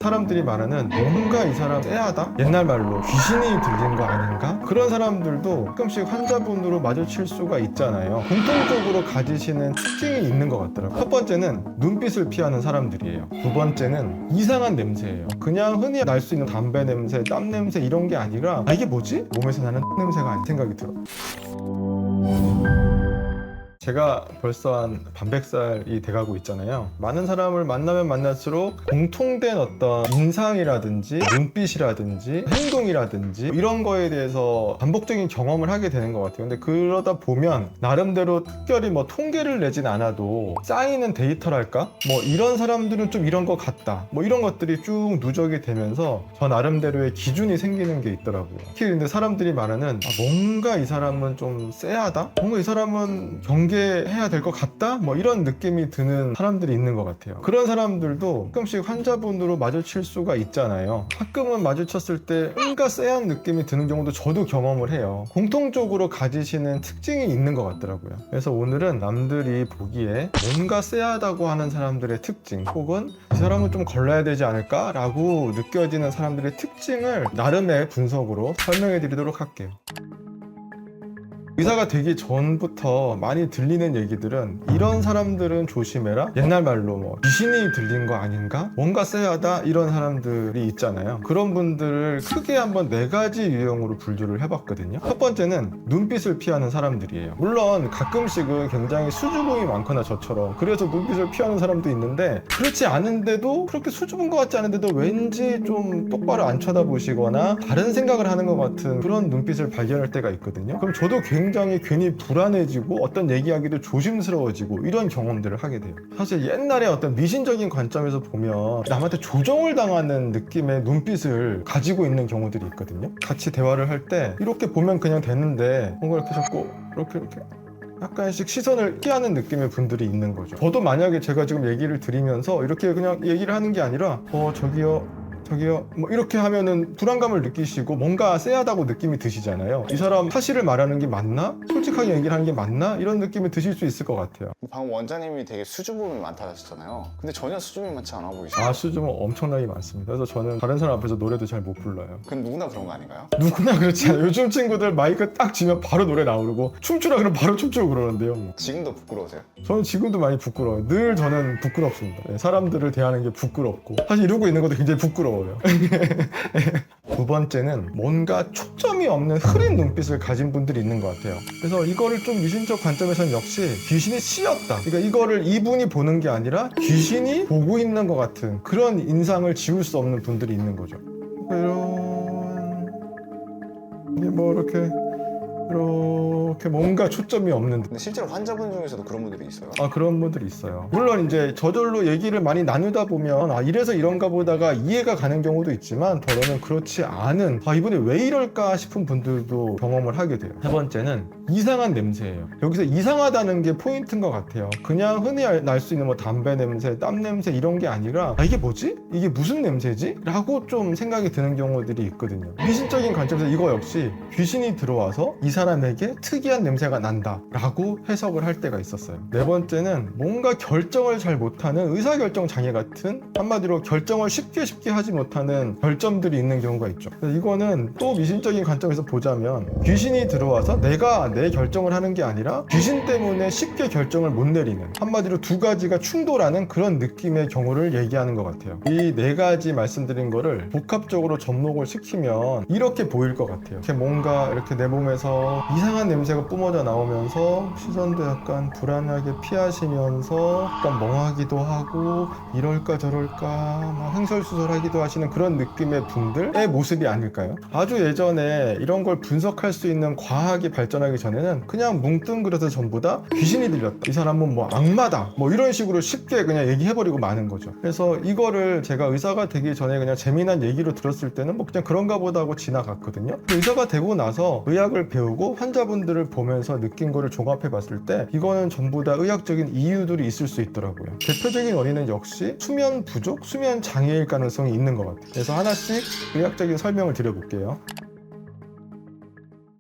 사람들이 말하는 뭔가 이 사람 쎄하다? 옛날 말로 귀신이 들린 거 아닌가? 그런 사람들도 가끔씩 환자분으로 마주칠 수가 있잖아요. 공통적으로 가지시는 특징이 있는 것 같더라고요. 첫 번째는 눈빛을 피하는 사람들이에요. 두 번째는 이상한 냄새예요. 그냥 흔히 날 수 있는 담배 냄새, 땀 냄새 이런 게 아니라 이게 뭐지? 몸에서 나는 냄새가 아닌 생각이 들어요. 제가 벌써 한 반백살이 돼가고 있잖아요. 많은 사람을 만나면 만날수록 공통된 어떤 인상이라든지 눈빛이라든지 행동이라든지 이런 거에 대해서 반복적인 경험을 하게 되는 것 같아요. 근데 그러다 보면 나름대로 특별히 뭐 통계를 내진 않아도 쌓이는 데이터랄까? 뭐 이런 사람들은 좀 이런 것 같다. 뭐 이런 것들이 쭉 누적이 되면서 저 나름대로의 기준이 생기는 게 있더라고요. 특히 근데 사람들이 말하는 뭔가 이 사람은 좀 쎄하다? 뭔가 이 사람은 경계해야 될 것 같다? 뭐 이런 느낌이 드는 사람들이 있는 것 같아요. 그런 사람들도 가끔씩 환자분으로 마주칠 수가 있잖아요. 가끔은 마주쳤을 때 뭔가 쎄한 느낌이 드는 경우도 저도 경험을 해요. 공통적으로 가지시는 특징이 있는 것 같더라고요. 그래서 오늘은 남들이 보기에 뭔가 쎄하다고 하는 사람들의 특징, 혹은 이 사람은 좀 걸러야 되지 않을까? 라고 느껴지는 사람들의 특징을 나름의 분석으로 설명해 드리도록 할게요. 의사가 되기 전부터 많이 들리는 얘기들은 이런 사람들은 조심해라, 옛날 말로 뭐 귀신이 들린 거 아닌가, 뭔가 쎄하다, 이런 사람들이 있잖아요. 그런 분들을 크게 한번 4가지 유형으로 분류를 해봤거든요. 첫 번째는 눈빛을 피하는 사람들이에요. 물론 가끔씩은 굉장히 수줍음이 많거나 저처럼 그래서 눈빛을 피하는 사람도 있는데, 그렇지 않은데도, 그렇게 수줍은 것 같지 않은데도 왠지 좀 똑바로 안 쳐다보시거나 다른 생각을 하는 것 같은 그런 눈빛을 발견할 때가 있거든요. 그럼 저도 굉장히 괜히 불안해지고 어떤 얘기하기도 조심스러워지고 이런 경험들을 하게 돼요. 사실 옛날에 어떤 미신적인 관점에서 보면 남한테 조종을 당하는 느낌의 눈빛을 가지고 있는 경우들이 있거든요. 같이 대화를 할 때 이렇게 보면 그냥 되는데 뭔가 이렇게 자꾸 이렇게 약간씩 시선을 피하는 느낌의 분들이 있는 거죠. 저도 만약에 제가 지금 얘기를 드리면서 이렇게 그냥 얘기를 하는 게 아니라 저기요 뭐 이렇게 하면은 불안감을 느끼시고 뭔가 쎄하다고 느낌이 드시잖아요. 이 사람 사실을 말하는 게 맞나? 솔직하게 얘기를 하는 게 맞나? 이런 느낌이 드실 수 있을 것 같아요. 방금 원장님이 되게 수줍음이 많다 하셨잖아요. 근데 전혀 수줍음이 많지 않아 보이시죠? 수줍은 엄청나게 많습니다. 그래서 저는 다른 사람 앞에서 노래도 잘 못 불러요. 그건 누구나 그런 거 아닌가요? 누구나 그렇지 않아요. 요즘 친구들 마이크 딱 쥐면 바로 노래 나오고 춤추라 그러면 바로 춤추고 그러는데요. 지금도 부끄러우세요? 저는 지금도 많이 부끄러워요. 늘 저는 부끄럽습니다. 사람들을 대하는 게 부끄럽고 사실 이러고 있는 것도 굉장히 부끄러워요. 두 번째는 뭔가 초점이 없는 흐린 눈빛을 가진 분들이 있는 것 같아요. 그래서 이거를 좀 미신적 관점에서는 역시 귀신이 씌었다, 그러니까 이거를 이분이 보는 게 아니라 귀신이 보고 있는 것 같은 그런 인상을 지울 수 없는 분들이 있는 거죠. 이게 뭐 이렇게 뭔가 초점이 없는. 근데 실제로 환자분 중에서도 그런 분들이 있어요? 그런 분들이 있어요. 물론 이제 저절로 얘기를 많이 나누다 보면 이래서 이런가 보다가 이해가 가는 경우도 있지만, 더러는 그렇지 않은 이분이 왜 이럴까 싶은 분들도 경험을 하게 돼요. 세 번째는 이상한 냄새예요. 여기서 이상하다는 게 포인트인 것 같아요. 그냥 흔히 날 수 있는 뭐 담배 냄새, 땀 냄새 이런 게 아니라 이게 뭐지? 이게 무슨 냄새지? 라고 좀 생각이 드는 경우들이 있거든요. 미신적인 관점에서 이거 역시 귀신이 들어와서 이 사람에게 특이한 냄새가 난다 라고 해석을 할 때가 있었어요. 네 번째는 뭔가 결정을 잘 못하는 의사결정 장애 같은, 한마디로 결정을 쉽게 하지 못하는 결점들이 있는 경우가 있죠. 그래서 이거는 또 미신적인 관점에서 보자면 귀신이 들어와서 내가 내 결정을 하는 게 아니라 귀신 때문에 쉽게 결정을 못 내리는, 한마디로 2가지가 충돌하는 그런 느낌의 경우를 얘기하는 것 같아요. 이 4가지 말씀드린 거를 복합적으로 접목을 시키면 이렇게 보일 것 같아요. 이렇게 뭔가 이렇게 내 몸에서 이상한 냄새가 뿜어져 나오면서 시선도 약간 불안하게 피하시면서 약간 멍하기도 하고 이럴까 저럴까 막 횡설수설하기도 하시는 그런 느낌의 분들의 모습이 아닐까요? 아주 예전에 이런 걸 분석할 수 있는 과학이 발전하기 전에는 그냥 뭉뚱그려서 전부 다 귀신이 들렸다, 이 사람은 뭐 악마다, 뭐 이런 식으로 쉽게 그냥 얘기해버리고 마는 거죠. 그래서 이거를 제가 의사가 되기 전에 그냥 재미난 얘기로 들었을 때는 뭐 그냥 그런가 보다 하고 지나갔거든요. 의사가 되고 나서 의학을 배우고 환자분들을 보면서 느낀 거를 종합해 봤을 때 이거는 전부 다 의학적인 이유들이 있을 수 있더라고요. 대표적인 원인은 역시 수면 부족, 수면 장애일 가능성이 있는 것 같아요. 그래서 하나씩 의학적인 설명을 드려볼게요.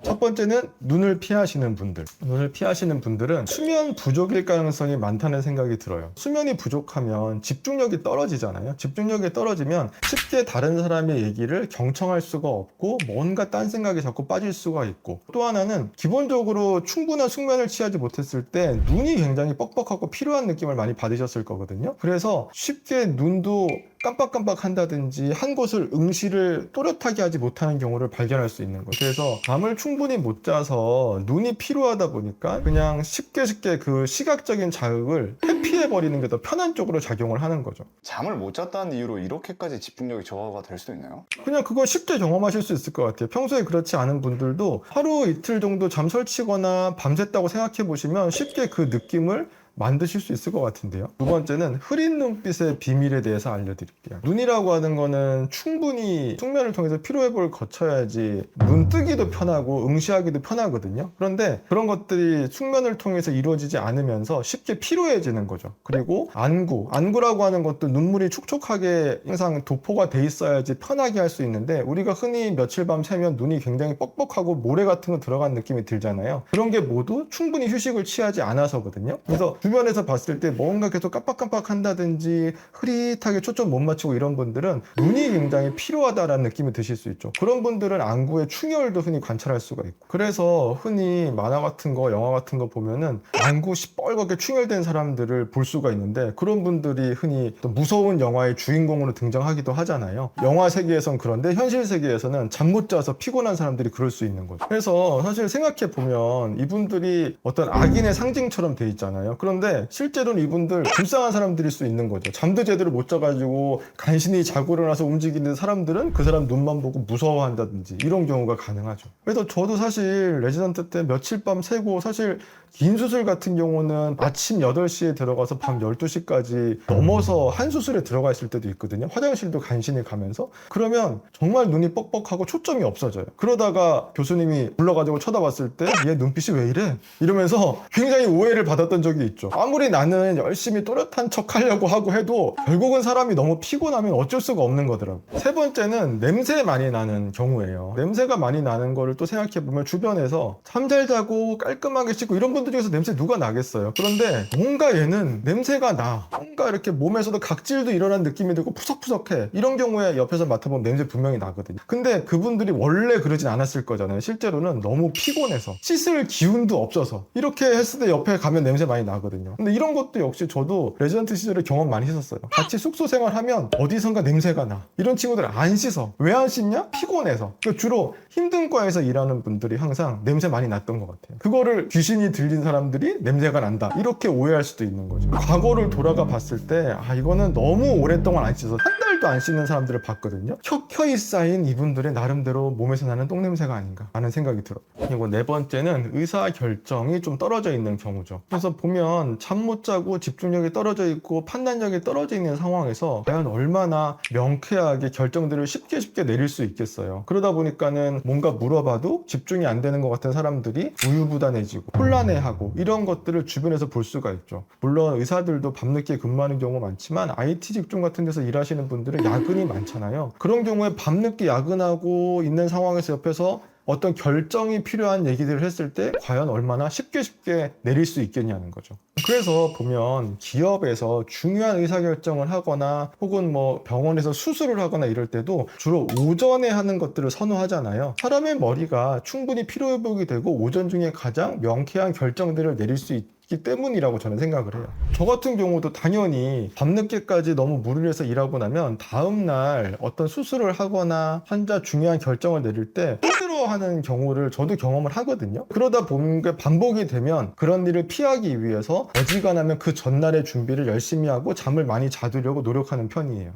첫 번째는 눈을 피하시는 분들. 눈을 피하시는 분들은 수면 부족일 가능성이 많다는 생각이 들어요. 수면이 부족하면 집중력이 떨어지잖아요. 집중력이 떨어지면 쉽게 다른 사람의 얘기를 경청할 수가 없고 뭔가 딴 생각에 자꾸 빠질 수가 있고, 또 하나는 기본적으로 충분한 숙면을 취하지 못했을 때 눈이 굉장히 뻑뻑하고 피로한 느낌을 많이 받으셨을 거거든요. 그래서 쉽게 눈도 깜빡깜빡 한다든지 한 곳을 응시를 또렷하게 하지 못하는 경우를 발견할 수 있는 거예요. 그래서 잠을 충분히 못 자서 눈이 피로하다 보니까 그냥 쉽게 그 시각적인 자극을 회피해버리는 게 더 편한 쪽으로 작용을 하는 거죠. 잠을 못 잤다는 이유로 이렇게까지 집중력이 저하가 될 수도 있나요? 그냥 그거 쉽게 경험하실 수 있을 것 같아요. 평소에 그렇지 않은 분들도 하루 이틀 정도 잠 설치거나 밤샜다고 생각해 보시면 쉽게 그 느낌을 만드실 수 있을 것 같은데요. 두 번째는 흐린 눈빛의 비밀에 대해서 알려드릴게요. 눈이라고 하는 거는 충분히 숙면을 통해서 피로회복을 거쳐야지 눈 뜨기도 편하고 응시하기도 편하거든요. 그런데 그런 것들이 숙면을 통해서 이루어지지 않으면서 쉽게 피로해지는 거죠. 그리고 안구라고 하는 것도 눈물이 촉촉하게 항상 도포가 돼 있어야지 편하게 할 수 있는데, 우리가 흔히 며칠 밤 새면 눈이 굉장히 뻑뻑하고 모래 같은 거 들어간 느낌이 들잖아요. 그런 게 모두 충분히 휴식을 취하지 않아서거든요. 그래서 주변에서 봤을 때 뭔가 계속 깜빡깜빡 한다든지 흐릿하게 초점 못 맞추고 이런 분들은 눈이 굉장히 피로하다라는 느낌이 드실 수 있죠. 그런 분들은 안구에 충혈도 흔히 관찰할 수가 있고, 그래서 흔히 만화 같은 거, 영화 같은 거 보면은 안구 시뻘겋게 충혈된 사람들을 볼 수가 있는데, 그런 분들이 흔히 또 무서운 영화의 주인공으로 등장하기도 하잖아요. 영화 세계에선 그런데 현실 세계에서는 잠 못 자서 피곤한 사람들이 그럴 수 있는 거죠. 그래서 사실 생각해 보면 이분들이 어떤 악인의 상징처럼 돼 있잖아요. 그런데 실제로는 이분들 불쌍한 사람들일 수 있는 거죠. 잠도 제대로 못 자가지고 간신히 자고 일어나서 움직이는 사람들은 그 사람 눈만 보고 무서워한다든지 이런 경우가 가능하죠. 그래서 저도 사실 레지던트 때 며칠 밤 새고, 사실 긴 수술 같은 경우는 아침 8시에 들어가서 밤 12시까지 넘어서 한 수술에 들어가 있을 때도 있거든요. 화장실도 간신히 가면서. 그러면 정말 눈이 뻑뻑하고 초점이 없어져요. 그러다가 교수님이 불러가지고 쳐다봤을 때 얘 눈빛이 왜 이래? 이러면서 굉장히 오해를 받았던 적이 있죠. 아무리 나는 열심히 또렷한 척 하려고 하고 해도 결국은 사람이 너무 피곤하면 어쩔 수가 없는 거더라고요. 세 번째는 냄새 많이 나는 경우예요. 냄새가 많이 나는 거를 또 생각해보면 주변에서 잠 잘 자고 깔끔하게 씻고 이런 분들 중에서 냄새 누가 나겠어요. 그런데 뭔가 얘는 냄새가 나. 뭔가 이렇게 몸에서도 각질도 일어난 느낌이 들고 푸석푸석해. 이런 경우에 옆에서 맡아보면 냄새 분명히 나거든요. 근데 그분들이 원래 그러진 않았을 거잖아요. 실제로는 너무 피곤해서, 씻을 기운도 없어서 이렇게 했을 때 옆에 가면 냄새 많이 나거든요. 근데 이런 것도 역시 저도 레지던트 시절에 경험 많이 했었어요. 같이 숙소 생활하면 어디선가 냄새가 나. 이런 친구들 안 씻어. 왜 안 씻냐? 피곤해서. 그러니까 주로 힘든 과에서 일하는 분들이 항상 냄새 많이 났던 것 같아요. 그거를 귀신이 들린 사람들이 냄새가 난다, 이렇게 오해할 수도 있는 거죠. 과거를 돌아가 봤을 때 이거는 너무 오랫동안 안 씻어서 한 달도 안 씻는 사람들을 봤거든요. 켜켜이 쌓인 이분들의 나름대로 몸에서 나는 똥냄새가 아닌가 하는 생각이 들어요. 그리고 네 번째는 의사결정이 좀 떨어져 있는 경우죠. 그래서 보면 잠 못 자고 집중력이 떨어져 있고 판단력이 떨어져 있는 상황에서 과연 얼마나 명쾌하게 결정들을 쉽게 내릴 수 있겠어요. 그러다 보니까는 뭔가 물어봐도 집중이 안 되는 것 같은 사람들이 우유부단해지고 혼란해하고 이런 것들을 주변에서 볼 수가 있죠. 물론 의사들도 밤늦게 근무하는 경우 많지만 IT 직종 같은 데서 일하시는 분들은 야근이 많잖아요. 그런 경우에 밤늦게 야근하고 있는 상황에서 옆에서 어떤 결정이 필요한 얘기들을 했을 때 과연 얼마나 쉽게 내릴 수 있겠냐는 거죠. 그래서 보면 기업에서 중요한 의사결정을 하거나 혹은 뭐 병원에서 수술을 하거나 이럴 때도 주로 오전에 하는 것들을 선호하잖아요. 사람의 머리가 충분히 피로회복이 되고 오전 중에 가장 명쾌한 결정들을 내릴 수 있기 때문이라고 저는 생각을 해요. 저 같은 경우도 당연히 밤늦게까지 너무 무리해서 일하고 나면 다음날 어떤 수술을 하거나 환자 중요한 결정을 내릴 때 힘들어하는 경우를 저도 경험을 하거든요. 그러다 보면 반복이 되면 그런 일을 피하기 위해서 어지간하면 그 전날의 준비를 열심히 하고 잠을 많이 자두려고 노력하는 편이에요.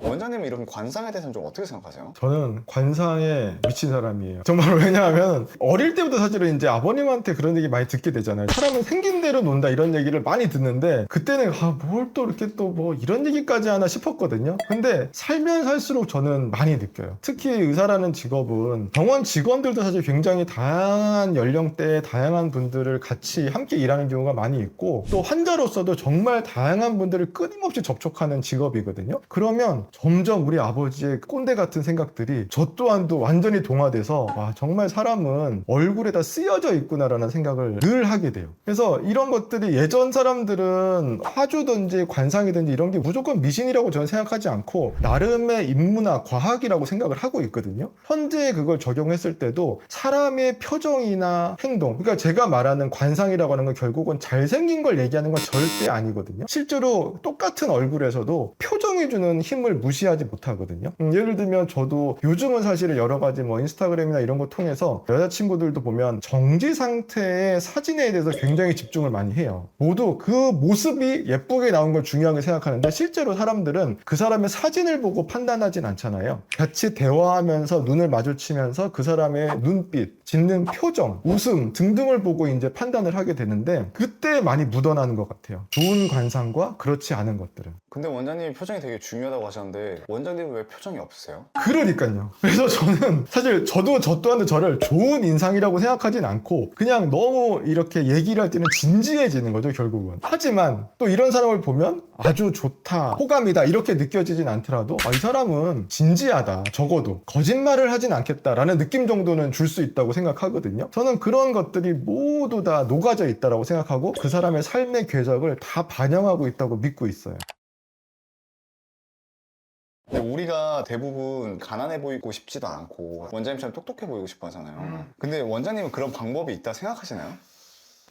원장님은 이런 관상에 대해서는 좀 어떻게 생각하세요? 저는 관상에 미친 사람이에요. 정말. 왜냐하면 어릴 때부터 사실은 이제 아버님한테 그런 얘기 많이 듣게 되잖아요. 사람은 생긴 대로 논다 이런 얘기를 많이 듣는데, 그때는 뭘 또 이렇게 또 뭐 이런 얘기까지 하나 싶었거든요. 근데 살면 살수록 저는 많이 느껴요. 특히 의사라는 직업은 병원 직원들도 사실 굉장히 다양한 연령대의 다양한 분들을 같이 함께 일하는 경우가 많이 있고, 또 환자로서도 정말 다양한 분들을 끊임없이 접촉하는 직업이거든요. 그러면 점점 우리 아버지의 꼰대 같은 생각들이 저 또한도 완전히 동화돼서 와, 정말 사람은 얼굴에다 쓰여져 있구나라는 생각을 늘 하게 돼요. 그래서 이런 것들이 예전 사람들은 화주든지 관상이든지 이런 게 무조건 미신이라고 저는 생각하지 않고 나름의 인문학, 과학이라고 생각을 하고 있거든요. 현재 그걸 적용했을 때도 사람의 표정이나 행동, 그러니까 제가 말하는 관상이라고 하는 건 결국은 잘생긴 걸 얘기하는 건 절대 아니거든요. 실제로 똑같은 얼굴에서도 표정이 주는 힘을 무시하지 못하거든요. 예를 들면 저도 요즘은 사실은 여러 가지 뭐 인스타그램이나 이런 거 통해서 여자친구들도 보면 정지 상태의 사진에 대해서 굉장히 집중을 많이 해요. 모두 그 모습이 예쁘게 나온 걸 중요하게 생각하는데 실제로 사람들은 그 사람의 사진을 보고 판단하진 않잖아요. 같이 대화하면서 눈을 마주치면서 그 사람의 눈빛, 짓는 표정, 웃음 등등을 보고 이제 판단을 하게 되는데 그때 많이 묻어나는 것 같아요. 좋은 관상과 그렇지 않은 것들은. 근데 원장님이 표정이 되게 중요하다고 하셨는데 원장님은 왜 표정이 없으세요? 그러니까요. 그래서 저는 사실 저 또한 저를 좋은 인상이라고 생각하진 않고 그냥 너무 이렇게 얘기를 할 때는 진지해지는 거죠, 결국은. 하지만 또 이런 사람을 보면 아주 좋다, 호감이다 이렇게 느껴지진 않더라도 이 사람은 진지하다, 적어도 거짓말을 하진 않겠다라는 느낌 정도는 줄 수 있다고 생각하거든요. 저는 그런 것들이 모두 다 녹아져 있다고 생각하고 그 사람의 삶의 궤적을 다 반영하고 있다고 믿고 있어요. 근데 우리가 대부분 가난해 보이고 싶지도 않고 원장님처럼 똑똑해 보이고 싶어 하잖아요. 근데 원장님은 그런 방법이 있다 생각하시나요?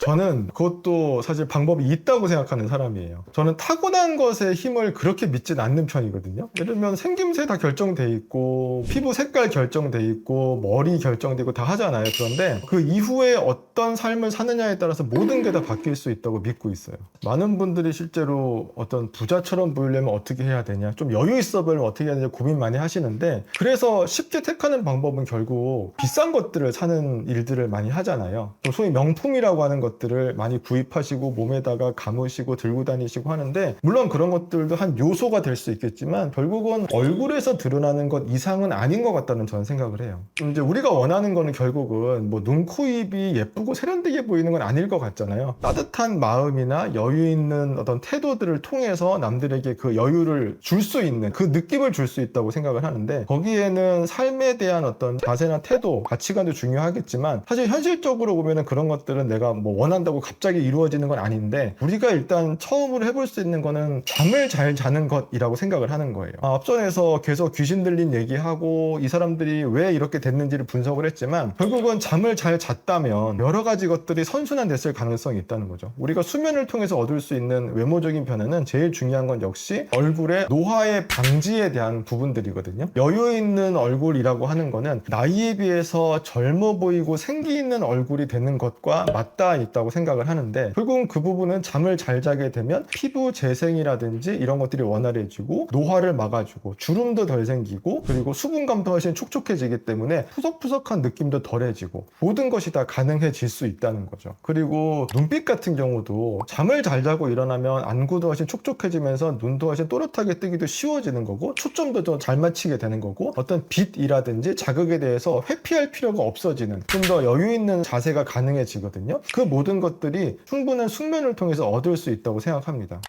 저는 그것도 사실 방법이 있다고 생각하는 사람이에요. 저는 타고난 것에 힘을 그렇게 믿진 않는 편이거든요. 예를 들면 생김새 다 결정돼 있고 피부 색깔 결정돼 있고 머리 결정돼 있고 다 하잖아요. 그런데 그 이후에 어떤 삶을 사느냐에 따라서 모든 게 다 바뀔 수 있다고 믿고 있어요. 많은 분들이 실제로 어떤 부자처럼 보이려면 어떻게 해야 되냐, 좀 여유 있어 보이려면 어떻게 해야 되냐 고민 많이 하시는데 그래서 쉽게 택하는 방법은 결국 비싼 것들을 사는 일들을 많이 하잖아요. 또 소위 명품이라고 하는 것들을 많이 구입하시고 몸에다가 감으시고 들고 다니시고 하는데 물론 그런 것들도 한 요소가 될 수 있겠지만 결국은 얼굴에서 드러나는 것 이상은 아닌 것 같다는 저는 생각을 해요. 이제 우리가 원하는 거는 결국은 뭐 눈, 코, 입이 예쁘고 세련되게 보이는 건 아닐 것 같잖아요. 따뜻한 마음이나 여유 있는 어떤 태도들을 통해서 남들에게 그 여유를 줄 수 있는 그 느낌을 줄 수 있다고 생각을 하는데 거기에는 삶에 대한 어떤 자세나 태도, 가치관도 중요하겠지만 사실 현실적으로 보면은 그런 것들은 내가 뭐 원한다고 갑자기 이루어지는 건 아닌데 우리가 일단 처음으로 해볼 수 있는 거는 잠을 잘 자는 것이라고 생각을 하는 거예요. 앞전에서 계속 귀신 들린 얘기하고 이 사람들이 왜 이렇게 됐는지를 분석을 했지만 결국은 잠을 잘 잤다면 여러 가지 것들이 선순환됐을 가능성이 있다는 거죠. 우리가 수면을 통해서 얻을 수 있는 외모적인 변화는 제일 중요한 건 역시 얼굴의 노화의 방지에 대한 부분들이거든요. 여유 있는 얼굴이라고 하는 거는 나이에 비해서 젊어 보이고 생기 있는 얼굴이 되는 것과 맞닿아 있다고 생각을 하는데 결국은 그 부분은 잠을 잘 자게 되면 피부 재생이라든지 이런 것들이 원활해지고 노화를 막아주고 주름도 덜 생기고 그리고 수분감도 훨씬 촉촉해지기 때문에 푸석푸석한 느낌도 덜해지고 모든 것이 다 가능해질 수 있다는 거죠. 그리고 눈빛 같은 경우도 잠을 잘 자고 일어나면 안구도 훨씬 촉촉해지면서 눈도 훨씬 또렷하게 뜨기도 쉬워지는 거고 초점도 더 잘 맞추게 되는 거고 어떤 빛이라든지 자극에 대해서 회피할 필요가 없어지는 좀 더 여유 있는 자세가 가능해지거든요. 그 모든 것들이 충분한 숙면을 통해서 얻을 수 있다고 생각합니다.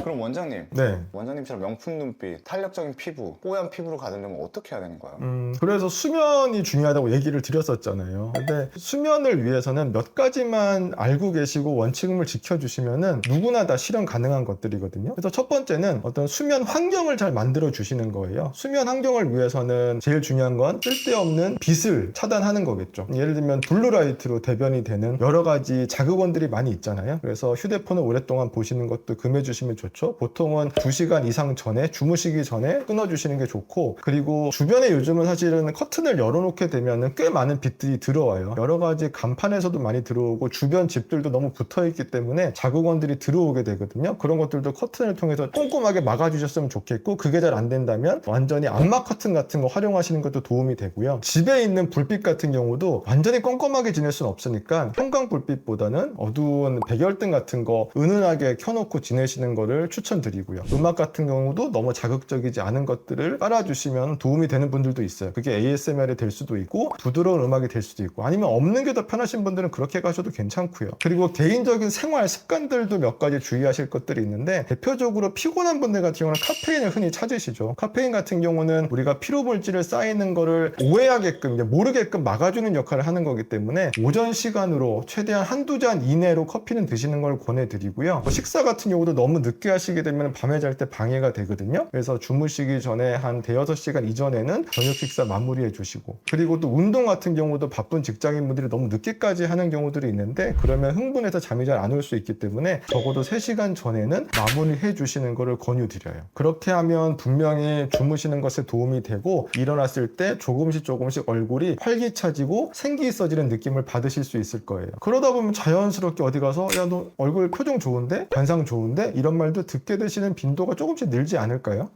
그럼 원장님, 네. 원장님처럼 명품 눈빛, 탄력적인 피부, 뽀얀 피부로 가려면 어떻게 해야 되는 거예요? 그래서 수면이 중요하다고 얘기를 드렸었잖아요. 근데 수면을 위해서는 몇 가지만 알고 계시고 원칙을 지켜주시면은 누구나 다 실현 가능한 것들이거든요. 그래서 첫 번째는 어떤 수면 환경을 잘 만들어 주시는 거예요. 수면 환경을 위해서는 제일 중요한 건 쓸데없는 빛을 차단하는 거겠죠. 예를 들면 블루라이트로 대변이 되는 여러 가지 자극원들이 많이 있잖아요. 그래서 휴대폰을 오랫동안 보시는 것도 금해 주시면 좋죠. 보통은 2시간 이상 전에 주무시기 전에 끊어주시는 게 좋고 그리고 주변에 요즘은 사실은 커튼을 열어놓게 되면 꽤 많은 빛들이 들어와요. 여러 가지 간판에서도 많이 들어오고 주변 집들도 너무 붙어있기 때문에 자극원들이 들어오게 되거든요. 그런 것들도 커튼을 통해서 꼼꼼하게 막아주셨으면 좋겠고 그게 잘 안 된다면 완전히 암막 커튼 같은 거 활용하시는 것도 도움이 되고요. 집에 있는 불빛 같은 경우도 완전히 꼼꼼하게 지낼 수는 없으니까 형광 불빛보다는 어두운 백열등 같은 거 은은하게 켜놓고 지내시는 거를 거를 추천드리고요. 음악 같은 경우도 너무 자극적이지 않은 것들을 깔아주시면 도움이 되는 분들도 있어요. 그게 ASMR이 될 수도 있고 부드러운 음악이 될 수도 있고, 아니면 없는 게 더 편하신 분들은 그렇게 가셔도 괜찮고요. 그리고 개인적인 생활 습관들도 몇 가지 주의하실 것들이 있는데, 대표적으로 피곤한 분들 같은 경우는 카페인을 흔히 찾으시죠. 카페인 같은 경우는 우리가 피로물질을 쌓이는 거를 오해하게끔, 이제 모르게끔 막아주는 역할을 하는 거기 때문에 오전 시간으로 최대한 한두 잔 이내로 커피는 드시는 걸 권해드리고요. 식사 같은 경우도 너무 늦게 하시게 되면 밤에 잘 때 방해가 되거든요. 그래서 주무시기 전에 한 대여섯 시간 이전에는 저녁 식사 마무리해 주시고, 그리고 또 운동 같은 경우도 바쁜 직장인분들이 너무 늦게까지 하는 경우들이 있는데, 그러면 흥분해서 잠이 잘 안 올 수 있기 때문에 적어도 3시간 전에는 마무리해 주시는 것을 권유드려요. 그렇게 하면 분명히 주무시는 것에 도움이 되고, 일어났을 때 조금씩 얼굴이 활기차지고 생기 있어지는 느낌을 받으실 수 있을 거예요. 그러다 보면 자연스럽게 어디 가서 야, 너 얼굴 표정 좋은데? 관상 좋은데? 이런 말도 듣게 되시는 빈도가 조금씩 늘지 않을까요?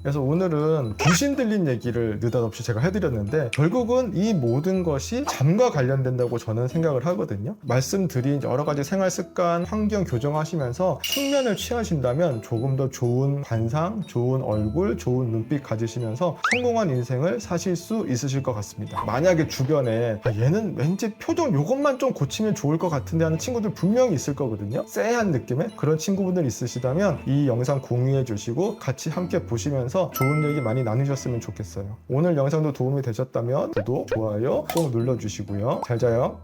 그래서 오늘은 귀신 들린 얘기를 느닷없이 제가 해드렸는데, 결국은 이 모든 것이 잠과 관련된다고 저는 생각을 하거든요. 말씀드린 여러 가지 생활 습관, 환경 교정하시면서 숙면을 취하신다면 조금 더 좋은 관상, 좋은 얼굴, 좋은 눈빛 가지시면서 성공한 인생을 사실 수 있으실 것 같습니다. 만약에 주변에 얘는 왠지 표정 요것만 좀 고치면 좋을 것 같은데 하는 친구들 분명히 있을 거거든요. 쎄한 느낌의 그런 친구분들 있으시다면 이 영상 공유해 주시고 같이 함께 보시면서 좋은 얘기 많이 나누셨으면 좋겠어요. 오늘 영상도 도움이 되셨다면 구독, 좋아요 꼭 눌러주시고요. 잘 자요.